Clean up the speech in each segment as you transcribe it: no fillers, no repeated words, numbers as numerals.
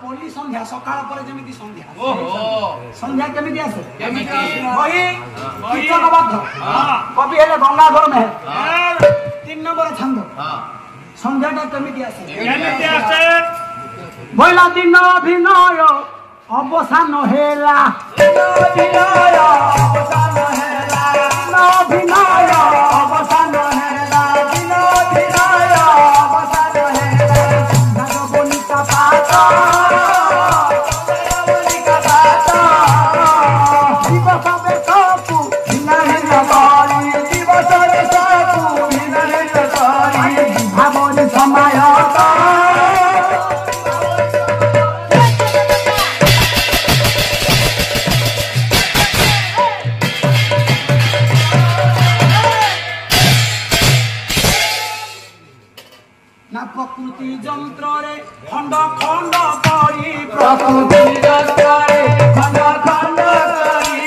पली संध्या सकाळ पर जेमिति संध्या ओहो संध्या केमिति आसे वही कीर्तनबद्ध कवि हेले गंगाधर मेहर 3 नंबर छंद संध्याटा केमिति आसे बोला दिन अभिनय अवसान हेला अभिनय अवसान हेला अभिनय अवसान हेला अभिनय अवसान हेला नागबलिका पात दिवस बेकू हिनाही करी दिवस बेकू हिनाही करी भावन समय प्रकृति जंत्र रे खंड खंड करी प्रकृति जंत्र रे खंड खंड करी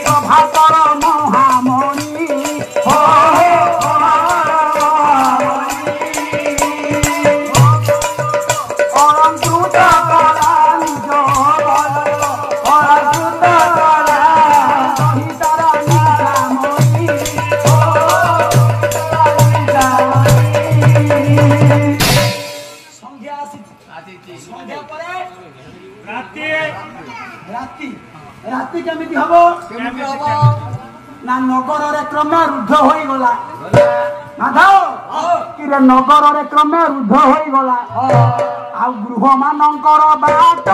प्रभाकर महामणि हो अलंकृत कला निज अलंकृत कला सहितर निजामणि राति केमिति हबो ना नगर रे क्रमे रुद्ध होई गला माधव कि रे नगर रे क्रमे रुद्ध होई गला आ गृह मानकर बाट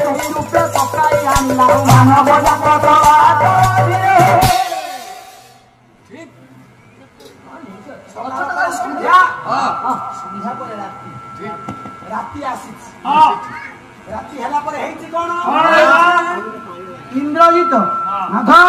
सही रूपे पकाई आनला मानव जगत बाट संध्या पर राति आसी राति हला पर हेछि कोन इंद्रजित माधव